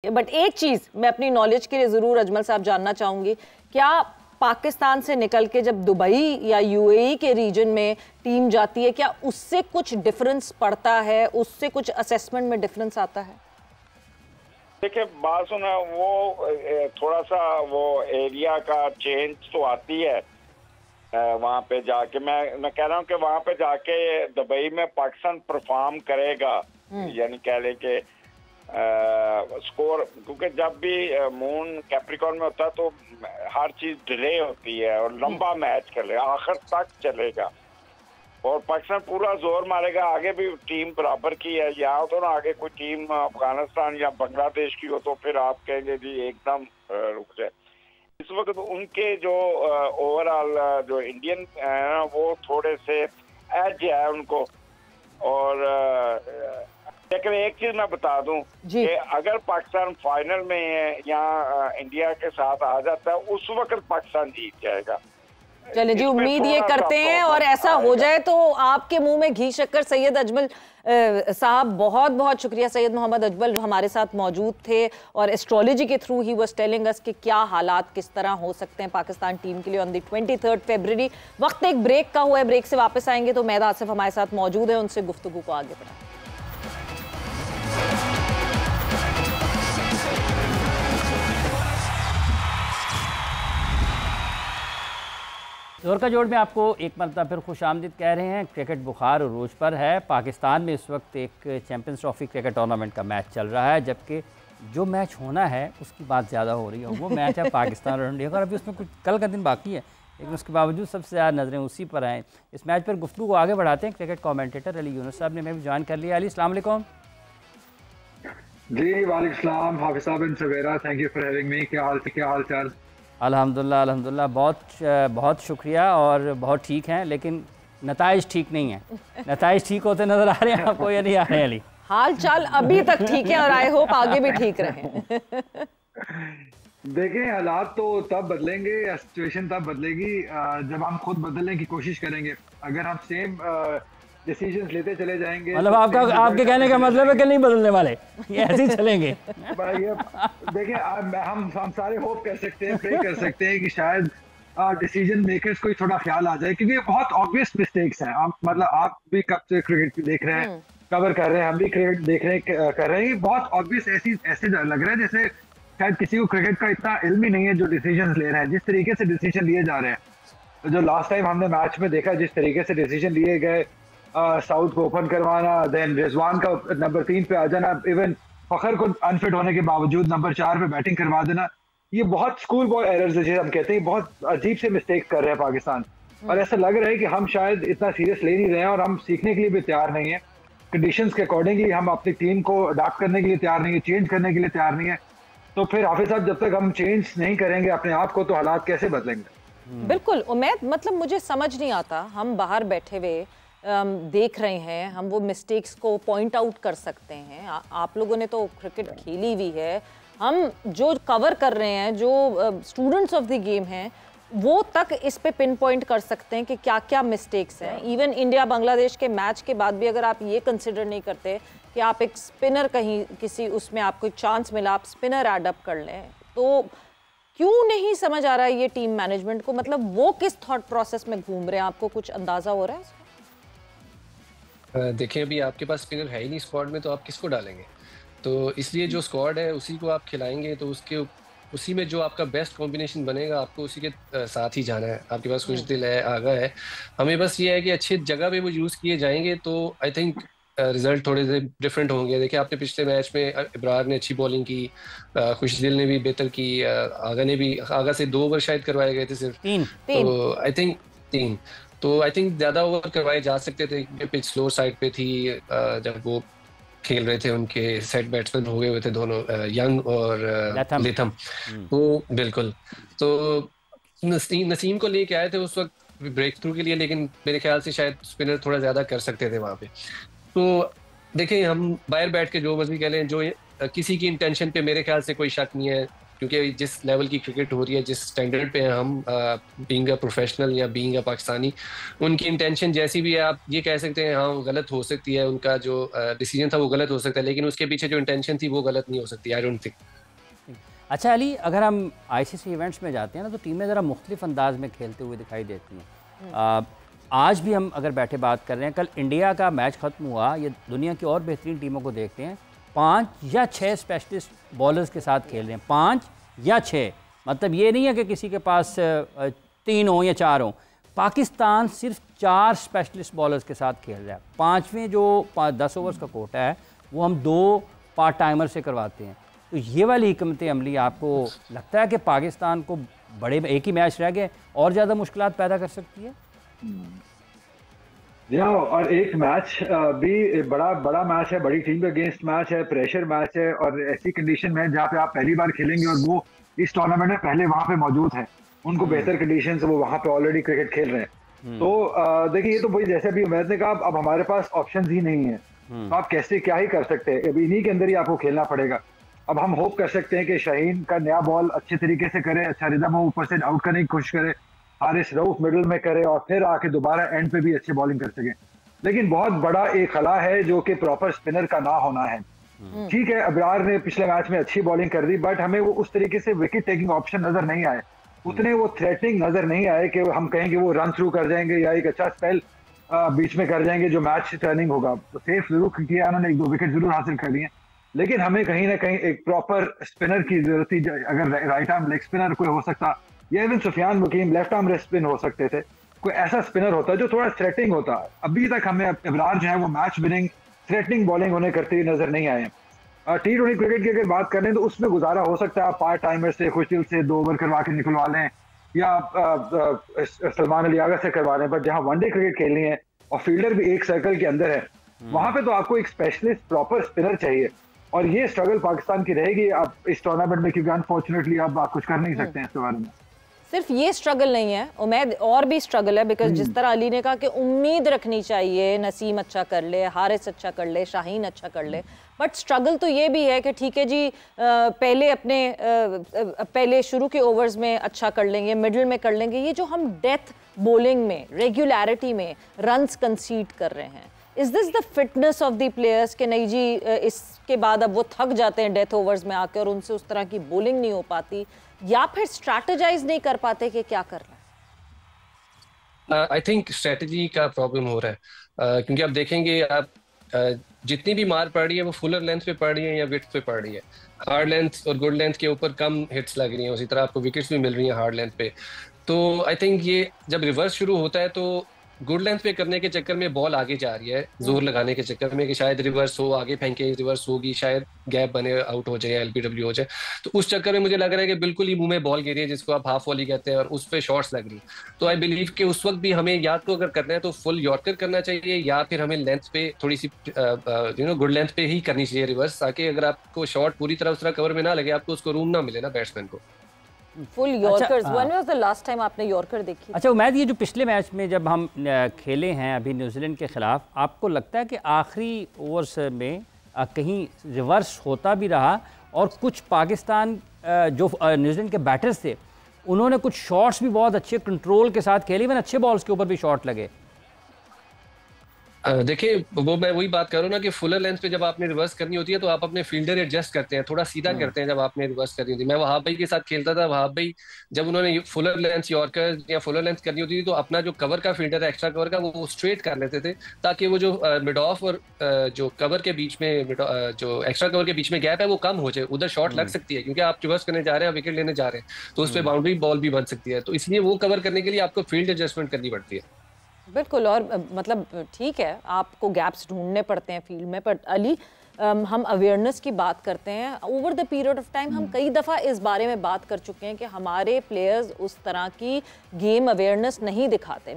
But एक चीज मैं अपनी नॉलेज के लिए जरूर अजमल साहब जानना चाहूंगी, क्या पाकिस्तान से निकल के जब दुबई या यूएई के रीजन में टीम जाती है, क्या उससे कुछ डिफरेंस पड़ता है, उससे कुछ असेसमेंट में डिफरेंस आता है? देखिए बात सुना, वो थोड़ा सा वो एरिया का चेंज तो आती है वहाँ पे जाके। मैं कह रहा हूँ कि वहाँ पे जाके दुबई में पाकिस्तान परफॉर्म करेगा, यानी कह लें कि स्कोर, क्योंकि जब भी मून कैप्रिकॉर्न में होता है तो हर चीज डिले होती है और लंबा मैच चलेगा, आखिर तक चलेगा और पाकिस्तान पूरा जोर मारेगा। आगे भी टीम बराबर की है, यहाँ तो ना आगे कोई टीम अफगानिस्तान या बांग्लादेश की हो तो फिर आप कहेंगे जी एकदम रुक जाए। इस वक्त उनके जो ओवरऑल जो इंडियन है ना वो थोड़े से एज है उनको। और लेकिन एक चीज मैं बता दूं कि अगर पाकिस्तान फाइनल में यहाँ इंडिया के साथ आ जाता है उस वक्त पाकिस्तान जीत जाएगा। चलिए जी, उम्मीद ये करते हैं और ऐसा हो जाए। तो आपके मुंह में घी शक्कर सैयद अजमल साहब, बहुत बहुत शुक्रिया। सैयद मोहम्मद अजमल जो हमारे साथ मौजूद थे और एस्ट्रोलॉजी के through he was telling us कि क्या हालात किस तरह हो सकते हैं पाकिस्तान टीम के लिए ऑन द 23 फरवरी। वक्त एक ब्रेक का हुआ है, ब्रेक से वापस आएंगे तो मेहदी आसिफ हमारे साथ मौजूद है, उनसे गुफ्तगू को आगे बढ़ाएंगे। जोर का जोड़ में आपको एक मरतबा फिर खुश आमदीद कह रहे हैं। क्रिकेट बुखार और रोज पर है। पाकिस्तान में इस वक्त एक चैंपियंस ट्रॉफी क्रिकेट टूर्नामेंट का मैच चल रहा है, जबकि जो मैच होना है उसकी बात ज़्यादा हो रही है। वो मैच है पाकिस्तान और इंडिया का। अभी उसमें कुछ कल का दिन बाकी है, लेकिन उसके बावजूद सबसे ज़्यादा नज़रें उसी पर आएँ। इस मैच पर गुफ्तगू को आगे बढ़ाते हैं। क्रिकेट कॉमेंटेटर अली यूनुस साहब ने मैं भी ज्वाइन कर लिया। अली, अस्सलाम वालेकुम। जी वालेकुम सलाम हाफिज़ साहब and Savera, thank you for having me. क्या हाल चाल? अल्हम्दुलिल्लाह अल्हम्दुलिल्लाह, बहुत शुक्रिया और बहुत ठीक हैं, लेकिन नताइज ठीक नहीं है। नताइज ठीक होते नज़र आ रहे हैं आपको या नहीं आ रहे हैं अली? हाल चाल अभी तक ठीक है और आई होप आगे भी ठीक रहें। देखें, हालात तो तब बदलेंगे या सिचुएशन तब बदलेगी जब हम खुद बदलने की कोशिश करेंगे। अगर हम सेम डिसीजंस लेते चले जाएंगे, मतलब आपके कहने का मतलब है कि नहीं बदलने वाले, ये ऐसे ही चलेंगे। देखिए, हम सारे होप कर सकते हैं, प्रे कर सकते हैं कि शायद डिसीजन मेकर्स को थोड़ा ख्याल आ जाए, क्योंकि बहुत ऑब्वियस मिस्टेक्स हैं। आप भी कब से क्रिकेट देख रहे हैं, कवर कर रहे हैं, हम भी क्रिकेट देख रहे हैं, कर रहे हैं। बहुत ऑब्वियस ऐसे लग रहा है जैसे शायद किसी को क्रिकेट का इतना इल्म ही नहीं है जो डिसीजन ले रहे हैं, जिस तरीके से डिसीजन लिए जा रहे हैं। तो जो लास्ट टाइम हमने मैच में देखा, जिस तरीके से डिसीजन लिए गए, साउथ को ओपन करवाना, देन रिजवान का नंबर 3 पे आ जाना, इवन फखर को अनफिट होने के बावजूद नंबर 4 पे बैटिंग करवा देना, ये बहुत स्कूल बॉय एरर्स है, हम कहते हैं। बहुत अजीब से मिस्टेक्स कर रहे हैं पाकिस्तान, और ऐसा लग रहा है कि हम शायद इतना सीरियस ले नहीं रहे हैं और हम सीखने के लिए भी तैयार नहीं है। कंडीशंस के अकॉर्डिंगली हम अपनी टीम को अडाप्ट करने के लिए तैयार नहीं है, चेंज करने के लिए तैयार नहीं है। तो फिर हाफिज साहब, जब तक हम चेंज नहीं करेंगे अपने आप को, तो हालात कैसे बदलेंगे? बिल्कुल उमैद, मतलब मुझे समझ नहीं आता, हम बाहर बैठे हुए देख रहे हैं, हम वो मिस्टेक्स को पॉइंट आउट कर सकते हैं। आप लोगों ने तो क्रिकेट खेली हुई है, हम जो कवर कर रहे हैं, जो स्टूडेंट्स ऑफ द गेम हैं, वो तक इस पे पिन पॉइंट कर सकते हैं कि क्या क्या मिस्टेक्स हैं। इवन इंडिया बांग्लादेश के मैच के बाद भी अगर आप ये कंसिडर नहीं करते कि आप एक स्पिनर कहीं किसी उसमें आपको एक चांस मिला, आप स्पिनर एड अप कर लें, तो क्यों नहीं समझ आ रहा है ये टीम मैनेजमेंट को? मतलब वो किस थॉट प्रोसेस में घूम रहे हैं, आपको कुछ अंदाजा हो रहा है? देखें, अभी आपके पास स्पिनर है ही नहीं स्क्वाड में, तो आप किसको डालेंगे? तो इसलिए जो स्क्वाड है उसी को आप खिलाएंगे, तो उसी में जो आपका बेस्ट कॉम्बिनेशन बनेगा, आपको उसी के साथ ही जाना है। आपके पास कुछ दिल है, आगा है, हमें बस ये है कि अच्छी जगह पे वो यूज़ किए जाएंगे तो आई थिंक रिजल्ट थोड़े से डिफरेंट होंगे। देखिए, आपने पिछले मैच में इब्रार ने अच्छी बॉलिंग की, खुशदिल ने भी बेहतर की, आगा से 2 ओवर शायद करवाए गए थे, सिर्फ 3। तो आई थिंक 3, तो आई थिंक ज़्यादा ओवर करवाए जा सकते थे। पिच स्लो साइड पे थी जब वो खेल रहे थे, उनके सेट बैट्समैन हो गए हुए थे दोनों, यंग और लेथम। तो बिल्कुल, तो नसीम को लेके आए थे उस वक्त ब्रेक थ्रू के लिए, लेकिन मेरे ख्याल से शायद स्पिनर थोड़ा ज़्यादा कर सकते थे वहाँ पे। तो देखिए, हम बाहर बैठ के जो मर्जी कह लें, जो किसी की इंटेंशन पे मेरे ख्याल से कोई शक नहीं है। क्योंकि जिस लेवल की क्रिकेट हो रही है, जिस स्टैंडर्ड पे हम बीइंग अ प्रोफेशनल या बीइंग अ पाकिस्तानी, उनकी इंटेंशन जैसी भी है आप ये कह सकते हैं, हाँ वो गलत हो सकती है, उनका जो डिसीजन था वो गलत हो सकता है, लेकिन उसके पीछे जो इंटेंशन थी वो गलत नहीं हो सकती, आई डोंट थिंक। अच्छा अली, अगर हम आईसीसी इवेंट्स में जाते हैं ना तो टीमें ज़रा मुख्तलिफ अंदाज में खेलते हुए दिखाई देती हैं। आज भी हम अगर बैठे बात कर रहे हैं, कल इंडिया का मैच ख़त्म हुआ, ये दुनिया की और बेहतरीन टीमों को देखते हैं, 5 या 6 स्पेशलिस्ट बॉलर्स के साथ खेल रहे हैं, 5 या 6, मतलब ये नहीं है कि किसी के पास 3 हो या 4 हो। पाकिस्तान सिर्फ 4 स्पेशलिस्ट बॉलर्स के साथ खेल रहा है। 5वें जो 10 ओवर्स का कोटा है वो हम 2 पार्ट टाइमर से करवाते हैं। तो ये वाली हिकमत अमली आपको लगता है कि पाकिस्तान को बड़े एक ही मैच रह गए और ज़्यादा मुश्किलात पैदा कर सकती है? और एक मैच भी बड़ा मैच है, बड़ी टीम के अगेंस्ट मैच है, प्रेशर मैच है, और ऐसी कंडीशन में जहाँ पे आप पहली बार खेलेंगे और वो इस टूर्नामेंट में पहले वहाँ पे मौजूद हैं, उनको बेहतर कंडीशन से वो वहाँ पे ऑलरेडी क्रिकेट खेल रहे हैं। तो देखिए, ये तो वही जैसे अभी उमैद ने कहा, अब हमारे पास ऑप्शन ही नहीं है, तो आप कैसे क्या ही कर सकते हैं, अभी इन्हीं के अंदर ही आपको खेलना पड़ेगा। अब हम होप कर सकते हैं कि शाहीन का नया बॉल अच्छे तरीके से करे, अच्छा रिदम हो, ऊपर से आउट करने की कोशिश करे, हारिस रऊफ मिडिल में करे और फिर आके दोबारा एंड पे भी अच्छी बॉलिंग कर सके। लेकिन बहुत बड़ा एक खला है जो कि प्रॉपर स्पिनर का ना होना है। ठीक है, अबरार ने पिछले मैच में अच्छी बॉलिंग कर दी, बट हमें वो उस तरीके से विकेट टेकिंग ऑप्शन नजर नहीं आए, उतने वो थ्रेटनिंग नजर नहीं आए कि हम कहेंगे वो रन थ्रू कर जाएंगे या एक अच्छा स्पेल बीच में कर जाएंगे जो मैच टर्निंग होगा। तो सेफ जरूर किया उन्होंने, 1-2 विकेट जरूर हासिल कर लिए, लेकिन हमें कहीं ना कहीं एक प्रॉपर स्पिनर की जरूरत थी। अगर राइट आर्म लेग स्पिनर कोई हो सकता, या even Sufiyan Muqeem left arm wrist spin हो सकते थे, कोई ऐसा स्पिनर होता जो थोड़ा थ्रेटनिंग होता। अभी तक हमें इब्रार जो है वो मैच विनिंग थ्रेटनिंग बॉलिंग उन्हें करते हुए नजर नहीं आए। T20 क्रिकेट की अगर बात करें तो उसमें गुजारा हो सकता है, आप पार्ट टाइमर से खुशदिल से 2 ओवर करवा के निकलवा लें या सलमान अली आगा से करवा लें, पर जहां वनडे क्रिकेट खेलनी है और फील्डर भी एक सर्कल के अंदर है, वहां पे तो आपको एक स्पेशलिस्ट प्रॉपर स्पिनर चाहिए, और ये स्ट्रगल पाकिस्तान की रहेगी अब इस टूर्नामेंट में, क्योंकि अनफॉर्चुनेटली अब आप कुछ कर नहीं सकते हैं इसके बारे में। सिर्फ ये स्ट्रगल नहीं है उमैद, और भी स्ट्रगल है, बिकॉज जिस तरह अली ने कहा कि उम्मीद रखनी चाहिए नसीम अच्छा कर ले, हारिस अच्छा कर ले, शाहीन अच्छा कर ले, बट स्ट्रगल तो ये भी है कि ठीक है जी, पहले शुरू के ओवर्स में अच्छा कर लेंगे, मिडिल में कर लेंगे, ये जो हम डेथ बॉलिंग में रेगुलरिटी में रन्स कंसीड कर रहे हैं, is this the fitness of the players के नहीं जी, इसके बाद अब वो थक जाते हैं डेथ ओवर्स में आकर और उनसे उस तरह की बॉलिंग नहीं हो पाती, या फिर स्ट्रैटेजाइज नहीं कर पाते कि क्या करना है? आई थिंक स्ट्रेटजी का प्रॉब्लम हो रहा है, क्योंकि आप देखेंगे, आप जितनी भी मार पड़ रही है वो फुलर लेंथ पे पड़ रही है या विड्थ पे पड़ रही है। हार्ड लेंथ और गुड लेंथ के ऊपर कम हिट्स लग रही हैं, उसी तरह आपको विकेट्स भी मिल रही हैं हार्ड लेंथ पे। तो आई थिंक ये जब रिवर्स शुरू होता है तो गुड लेंथ पे करने के चक्कर में बॉल आगे जा रही है, जोर लगाने के चक्कर में कि शायद रिवर्स हो, आगे फेंके रिवर्स होगी, शायद गैप बने, आउट हो जाए, एलबीडब्ल्यू हो जाए, तो उस चक्कर में मुझे लग रहा है कि बिल्कुल ही मुंह में बॉल गिरी है, जिसको आप हाफ वॉली कहते हैं, और उस पर शॉट्स लग रही। तो आई बिलीव कि उस वक्त भी हमें या तो अगर करना है तो फुल यॉर्कर करना चाहिए, या फिर हमें लेंथ पे थोड़ी सी गुड लेंथ पे ही करनी चाहिए रिवर्स, ताकि अगर आपको शॉट पूरी तरह उस तरह कवर में ना लगे, आपको उसको रूम ना मिले ना बैट्समैन को। Full yorkers, when was the last time आपने यॉर्कर देखी? अच्छा उमैद, ये जो पिछले मैच में जब हम खेले हैं अभी न्यूजीलैंड के खिलाफ, आपको लगता है कि आखिरी ओवर्स में कहीं रिवर्स होता भी रहा और कुछ पाकिस्तान जो न्यूजीलैंड के बैटर्स थे उन्होंने कुछ शॉट्स भी बहुत अच्छे कंट्रोल के साथ खेले, इवन अच्छे बॉल्स के ऊपर भी शॉट लगे? देखिए, वो मैं वही बात कर रहा हूँ ना कि फुलर लेंथ पे जब आपने रिवर्स करनी होती है तो आप अपने फील्डर एडजस्ट करते हैं, थोड़ा सीधा करते हैं जब आपने रिवर्स करनी होती है। मैं वहाब भाई के साथ खेलता था, वहाब भाई जब उन्होंने फुलर लेंथ यॉर्कर या फुलर लेंथ करनी होती थी तो अपना जो कवर का फील्डर है, एक्स्ट्रा कवर का, वो स्ट्रेट कर लेते थे, ताकि वो जो मिड ऑफ और जो कवर के बीच में जो एक्स्ट्रा कवर के बीच में गैप है वो कम हो जाए, उधर शॉट लग सकती है, क्योंकि आप रिवर्स करने जा रहे हैं, विकेट लेने जा रहे हैं, तो उस पर बाउंड्री बॉल भी बन सकती है। तो इसलिए वो कवर करने के लिए आपको फील्ड एडजस्टमेंट करनी पड़ती है। बिल्कुल, और मतलब ठीक है, आपको गैप्स ढूंढने पड़ते हैं फील्ड में, पर अली हम अवेयरनेस की बात करते हैं। Over the period of time हम कई दफ़ा इस बारे में बात कर चुके हैं कि हमारे प्लेयर्स उस तरह की गेम अवेयरनेस नहीं दिखाते।